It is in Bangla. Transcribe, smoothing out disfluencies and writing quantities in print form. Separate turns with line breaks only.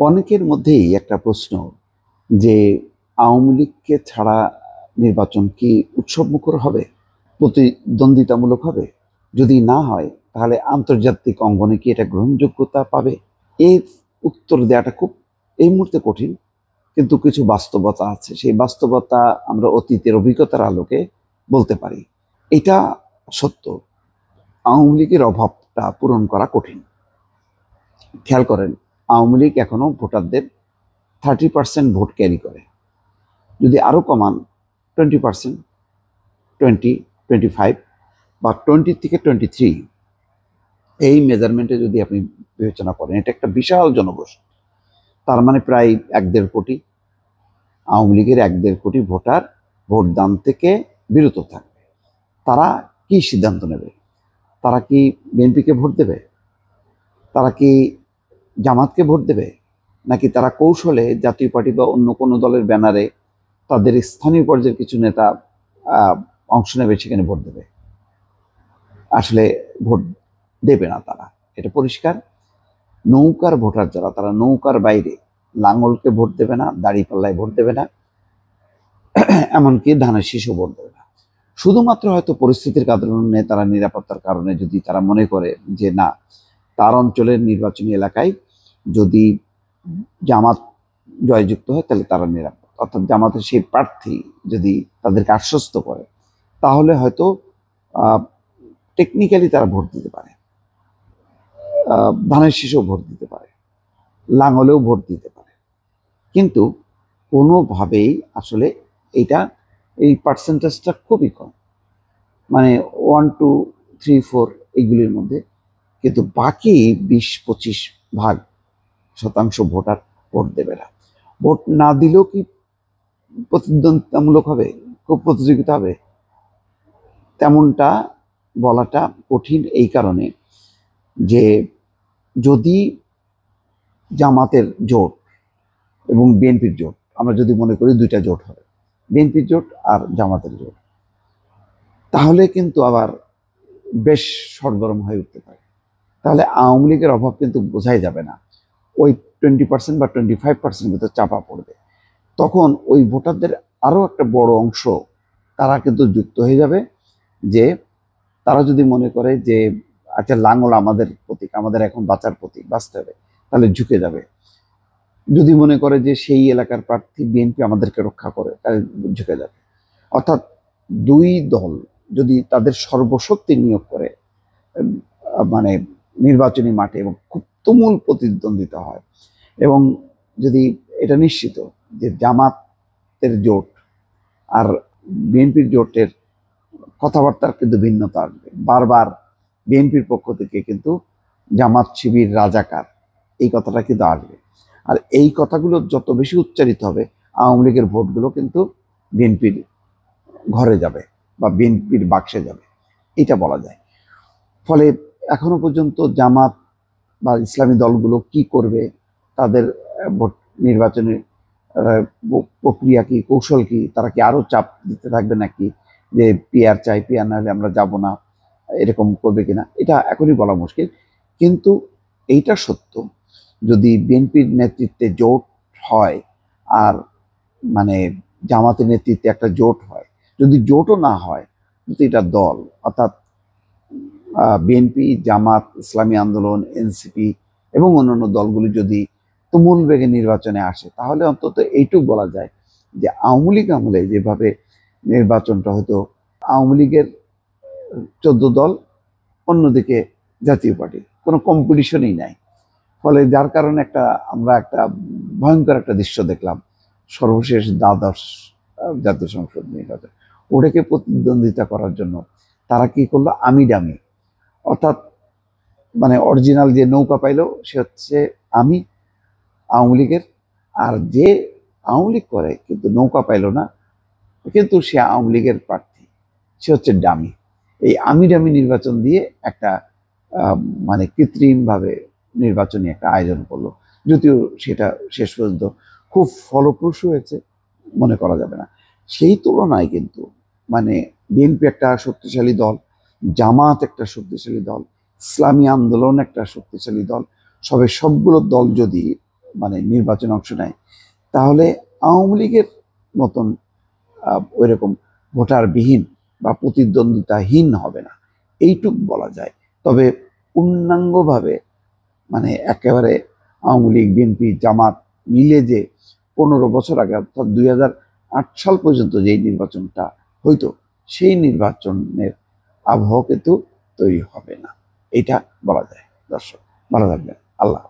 অনেকের মধ্যেই একটা প্রশ্ন যে আওয়ামী লীগকে ছাড়া নির্বাচন কি উৎসবমুখর হবে, প্রতিদ্বন্দ্বিতামূলক হবে? যদি না হয় তাহলে আন্তর্জাতিক অঙ্গনে কি এটা গ্রহণযোগ্যতা পাবে? এর উত্তর দেওয়াটা খুব এই মুহূর্তে কঠিন, কিন্তু কিছু বাস্তবতা আছে। সেই বাস্তবতা আমরা অতীতের অভিজ্ঞতার আলোকে বলতে পারি। এটা সত্য, আওয়ামী লীগের অভাবটা পূরণ করা কঠিন। খেয়াল করেন, আওয়ামী লীগ এখনো ভোটারদের 30% ভোট ক্যারি করে। যদি আরো কমান 20%, 20, 25 বা 20 থেকে 23, এই মেজারমেন্টে যদি আপনি বিবেচনা করেন, এটা একটা বিশাল জনগোষ্ঠী। তার মানে প্রায় 1-1.5 কোটি আওয়ামী লীগের 1-1.5 কোটি ভোটার ভোটদান থেকে বিরত থাকবে। তারা কি সিদ্ধান্ত নেবে? তারা কি বিএনপিকে ভোট দেবে? তারা কি জামাতকে ভোট দেবে? নাকি তারা কৌশলে জাতীয় পার্টি বা অন্য কোনো দলের ব্যানারে তাদের স্থানীয় পর্যায়ের কিছু নেতা অংশ নেবে, সেখানে ভোট দেবে? আসলে ভোট দেবে না তারা, এটা পরিষ্কার। নৌকার ভোটার যারা, তারা নৌকার বাইরে লাঙ্গলকে ভোট দেবে না, দাড়িপাল্লায় ভোট দেবে না, এমনকি ধানের শীষও ভোট দেবে না। শুধুমাত্র হয়তো পরিস্থিতির কারণে, তারা নিরাপত্তার কারণে, যদি তারা মনে করে যে না, তার অঞ্চলের নির্বাচনী এলাকায় যদি জামাত জয়যুক্ত হয় তাহলে তারা নিরাপদ, অর্থাৎ জামাতের সেই প্রার্থী যদি তাদেরকে আশ্বস্ত করে, তাহলে হয়তো টেকনিক্যালি তারা ভোট দিতে পারে, ধানের শীষেও ভোট দিতে পারে, লাঙ্গলেও ভোট দিতে পারে। কিন্তু কোনোভাবেই আসলে এই পার্সেন্টেজটা খুবই কম, মানে 1, 2, 3, 4 এইগুলির মধ্যে। কিন্তু বাকি 20-25% ভোটার ভোট দেবে না। ভোট না দিলেও কি প্রতিদ্বন্দ্বিতামূলক হবে, খুব প্রতিযোগিতা হবে? তেমনটা বলাটা কঠিন এই কারণে যে যদি জামাতের জোট এবং বিএনপির জোট, আমরা যদি মনে করি দুইটা জোট হবে, বিএনপির জোট আর জামাতের জোট, তাহলে কিন্তু আবার বেশ সরগরম হয়ে উঠতে পারে। তাহলে আওয়ামী লীগের অভাব কিন্তু বোঝাই যাবে না, ওই 20% বা 25% ভিতরে চাপা পড়বে। তখন ওই ভোটারদের আরো একটা বড় অংশ তারা কিন্তু যুক্ত হয়ে যাবে, যে তারা যদি মনে করে যে আচ্ছা, লাঙ্গল আমাদের প্রতীক, আমাদের এখন বাঁচার প্রতীক, বাঁচতে হবে, তাহলে ঝুঁকে যাবে। যদি মনে করে যে সেই এলাকার প্রার্থী বিএনপি আমাদেরকে রক্ষা করে, তাহলে ঝুঁকে যাবে। অর্থাৎ দুই দল যদি তাদের সর্বশক্তি নিয়োগ করে মানে নির্বাচনী মাঠে, এবং খুব তুমুল প্রতিদ্বন্দ্বিতা হয়, এবং যদি এটা নিশ্চিত যে জামাতের জোট আর বিএনপির জোটের কথাবার্তার কিন্তু ভিন্নতা আসবে, বারবার বিএনপির পক্ষ থেকে কিন্তু জামাত শিবির রাজাকার এই কথাটা কিন্তু আসবে। আর এই কথাগুলো যত বেশি উচ্চারিত হবে, আওয়ামী লীগের ভোটগুলো কিন্তু বিএনপির ঘরে যাবে বা বিএনপির বাক্সে যাবে, এটা বলা যায়। ফলে এখনো পর্যন্ত জামাত বা ইসলামী দলগুলো কি করবে, তাদের ভোট নির্বাচনের প্রক্রিয়া কি, কৌশল কি, তারা কি আরো চাপ দিতে থাকবে নাকি, যে পিআর চাই, পিআর না হলে আমরা যাব না, এরকম করবে কিনা, এটা এখনই বলা মুশকিল। কিন্তু এইটা সত্য, যদি বিএনপির নেতৃত্বে জোট হয় আর মানে জামাতের নেতৃত্বে একটা জোট হয়, যদি জোটও না হয়, এটা দল, অর্থাৎ বিএনপি, জামাত, ইসলামী আন্দোলন, এনসিপি এবং অন্যান্য দলগুলি যদি তুমুল বেগে নির্বাচনে আসে, তাহলে অন্তত এইটুকু বলা যায় যে আওয়ামী লীগ আমলে যেভাবে নির্বাচনটা হতো, আওয়ামী লীগের 14 দল, অন্যদিকে জাতীয় পার্টি, কোনো কম্পিটিশনই নাই। ফলে যার কারণে আমরা একটা ভয়ঙ্কর একটা দৃশ্য দেখলাম সর্বশেষ দ্বাদশ জাতীয় সংসদ নির্বাচন। ওটাকে প্রতিদ্বন্দ্বিতা করার জন্য তারা কি করলো, আমি ডামি, অর্থাৎ মানে অরিজিনাল যে নৌকা পাইলো সে হচ্ছে আমি আওয়ামী লীগের, আর যে আওয়ামী লীগ করে কিন্তু নৌকা পাইলো না, কিন্তু সে আওয়ামী লীগের প্রার্থী, সে হচ্ছে ডামি। এই আমি ডামি নির্বাচন দিয়ে একটা মানে কৃত্রিমভাবে নির্বাচনী একটা আয়োজন করলো, যদিও সেটা শেষ পর্যন্ত খুব ফলপ্রসূ হয়েছে মনে করা যাবে না। সেই তুলনায় কিন্তু মানে বিএনপি একটা শক্তিশালী দল, জামাত একটা শক্তিশালী দল, ইসলামী আন্দোলন একটা শক্তিশালী দল, সবগুলো দল যদি মানে নির্বাচনে অংশ নেয়, তাহলে আওয়ামী লীগের মতন ওইরকম ভোটারবিহীন বা প্রতিদ্বন্দ্বিতাহীন হবে না, এইটুক বলা যায়। তবে পূর্ণাঙ্গভাবে মানে একেবারে আওয়ামী লীগ, বিএনপি, জামাত মিলে যে 15 বছর আগে অর্থাৎ 2008 সাল পর্যন্ত যেই নির্বাচনটা হইতো, সেই নির্বাচনের আবহাওয়া কিন্তু তৈরি হবে না, এটা বলা যায়। দর্শক ভালো থাকবেন। আল্লাহ।